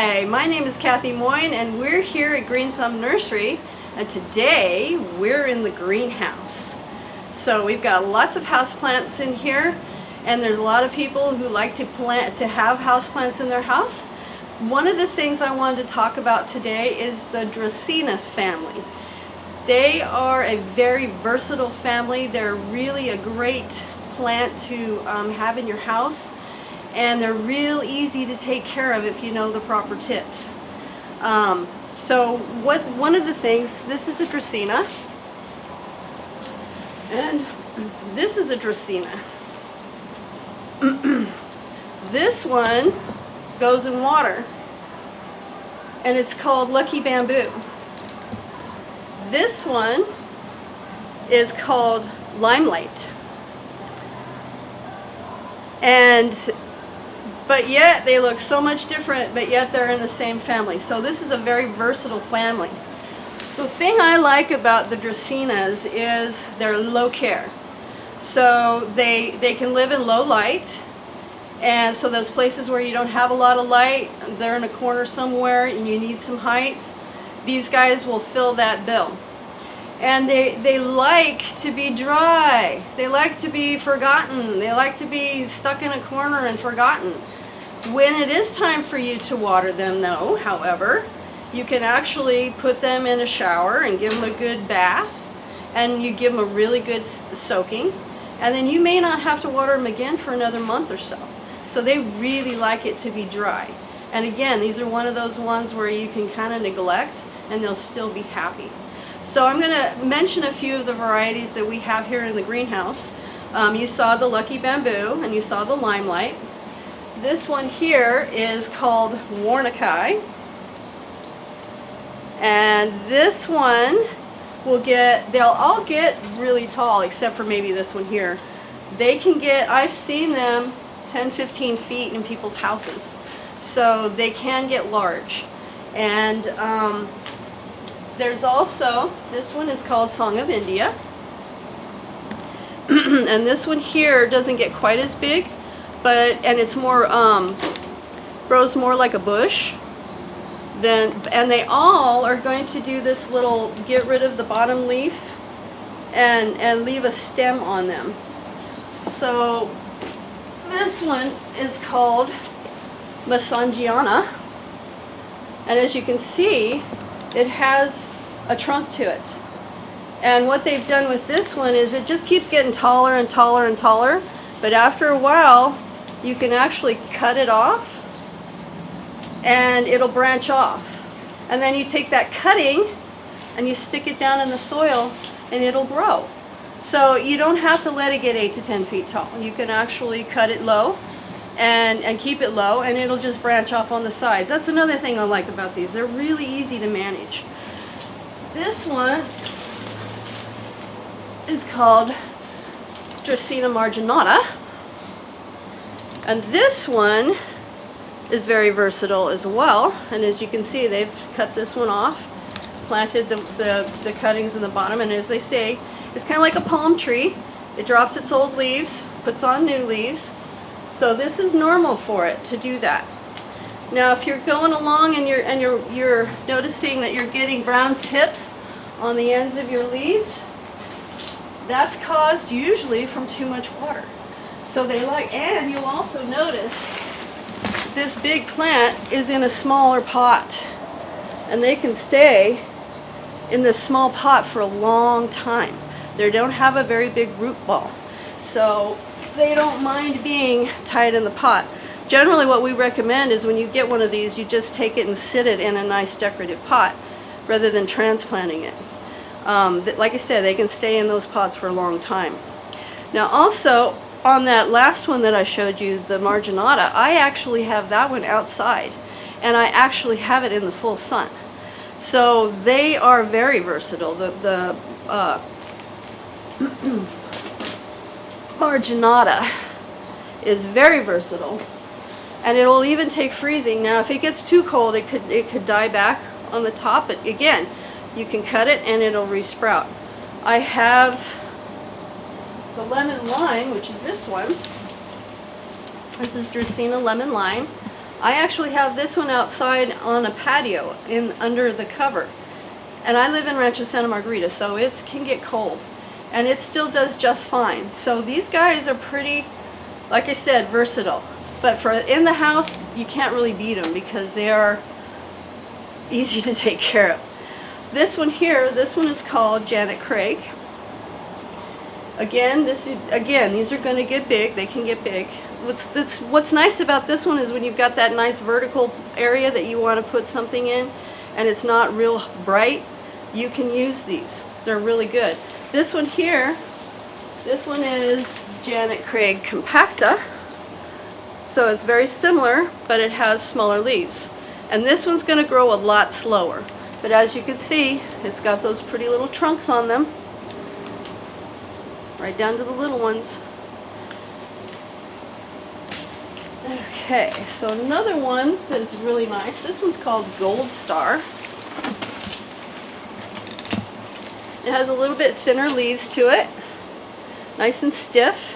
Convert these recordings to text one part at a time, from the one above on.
Hi, my name is Kathy Moyne and we're here at Green Thumb Nursery, and today we're in the greenhouse. So we've got lots of houseplants in here, and there's a lot of people who like to have houseplants in their house. One of the things I wanted to talk about today is the Dracaena family. They are a very versatile family. They're really a great plant to have in your house. And they're real easy to take care of if you know the proper tips. One of the things, this is a Dracaena, and this is a Dracaena. This one goes in water, and it's called Lucky Bamboo. This one is called Limelight. But yet they look so much different, but yet they're in the same family. So this is a very versatile family. The thing I like about the Dracaenas is they're low care. So they can live in low light. And so those places where you don't have a lot of light, they're in a corner somewhere and you need some height, these guys will fill that bill. And they like to be dry. They like to be forgotten. They like to be stuck in a corner and forgotten. When it is time for you to water them though, however, you can actually put them in a shower and give them a good bath, and you give them a really good soaking, and then you may not have to water them again for another month or so. So they really like it to be dry. And again, these are one of those ones where you can kind of neglect and they'll still be happy. So I'm going to mention a few of the varieties that we have here in the greenhouse. You saw the Lucky Bamboo and you saw the Limelight. This one here is called Warnicki. And this one they'll all get really tall except for maybe this one here. They can get, I've seen them 10-15 feet in people's houses. So they can get large. And there's also, this one is called Song of India. And this one here doesn't get quite as big, and it's more, grows more like a bush. And they all are going to do this little, get rid of the bottom leaf and leave a stem on them. So this one is called Masangiana. And as you can see, it has a trunk to it. And what they've done with this one is it just keeps getting taller and taller and taller, but after a while you can actually cut it off and it'll branch off. And then you take that cutting and you stick it down in the soil and it'll grow. So you don't have to let it get 8 to 10 feet tall. You can actually cut it low and keep it low, and it'll just branch off on the sides. That's another thing I like about these. They're really easy to manage. This one is called Dracaena marginata, and this one is very versatile as well. And as you can see, they've cut this one off, planted the cuttings in the bottom, and as they say, it's kind of like a palm tree. It drops its old leaves, puts on new leaves. So this is normal for it to do that. Now if you're going along and you're noticing that you're getting brown tips on the ends of your leaves, that's caused usually from too much water. So and you'll also notice this big plant is in a smaller pot, and they can stay in this small pot for a long time. They don't have a very big root ball, so they don't mind being tied in the pot. Generally what we recommend is when you get one of these, you just take it and sit it in a nice decorative pot rather than transplanting it. Like I said, they can stay in those pots for a long time. Now also, on that last one that I showed you, the marginata, I actually have that one outside, and I actually have it in the full sun. So they are very versatile. The marginata is very versatile, and it will even take freezing. Now if it gets too cold, it could die back on the top, but again, you can cut it and it'll resprout. I have the lemon lime, which is this one. This is Dracaena lemon lime. I actually have this one outside on a patio under the cover. And I live in Rancho Santa Margarita, so it can get cold. And it still does just fine. So these guys are pretty, like I said, versatile. But for in the house, you can't really beat them because they are easy to take care of. This one here, this one is called Janet Craig. Again, these are going to get big. They can get big. What's nice about this one is when you've got that nice vertical area that you want to put something in, and it's not real bright, you can use these. They're really good. This one here, this one is Janet Craig Compacta. So it's very similar, but it has smaller leaves. And this one's going to grow a lot slower. But as you can see, it's got those pretty little trunks on them. Right down to the little ones. Okay, so another one that is really nice. This one's called Gold Star. It has a little bit thinner leaves to it. Nice and stiff.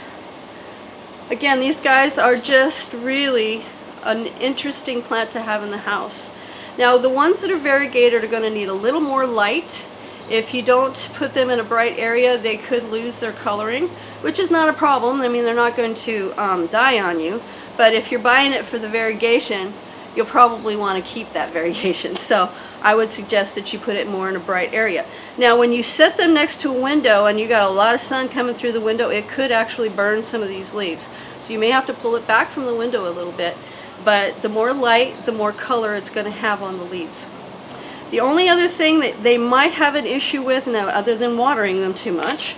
Again, these guys are just really an interesting plant to have in the house. Now, the ones that are variegated are going to need a little more light. If you don't put them in a bright area, they could lose their coloring, which is not a problem. I mean, they're not going to die on you. But if you're buying it for the variegation, you'll probably want to keep that variegation. So I would suggest that you put it more in a bright area. Now, when you set them next to a window and you got a lot of sun coming through the window, it could actually burn some of these leaves. So you may have to pull it back from the window a little bit. But the more light, the more color it's going to have on the leaves. The only other thing that they might have an issue with, now other than watering them too much,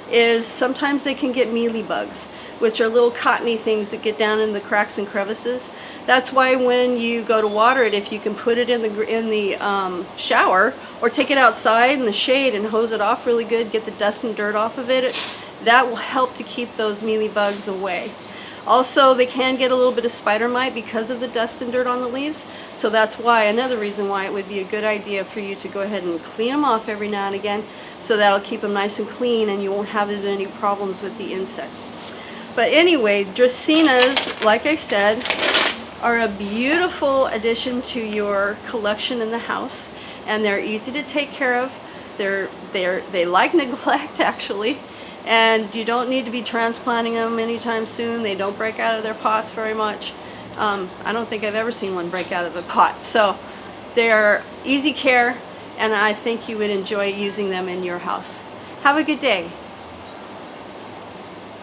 is sometimes they can get mealy bugs, which are little cottony things that get down in the cracks and crevices. That's why when you go to water it, if you can put it in the shower or take it outside in the shade and hose it off really good, get the dust and dirt off of it, that will help to keep those mealy bugs away. Also, they can get a little bit of spider mite because of the dust and dirt on the leaves. So that's why, another reason why it would be a good idea for you to go ahead and clean them off every now and again. So that'll keep them nice and clean and you won't have any problems with the insects. But anyway, Dracaenas, like I said, are a beautiful addition to your collection in the house. And they're easy to take care of. They like neglect, actually. And you don't need to be transplanting them anytime soon. They don't break out of their pots very much. I don't think I've ever seen one break out of a pot. So they're easy care, and I think you would enjoy using them in your house. Have a good day.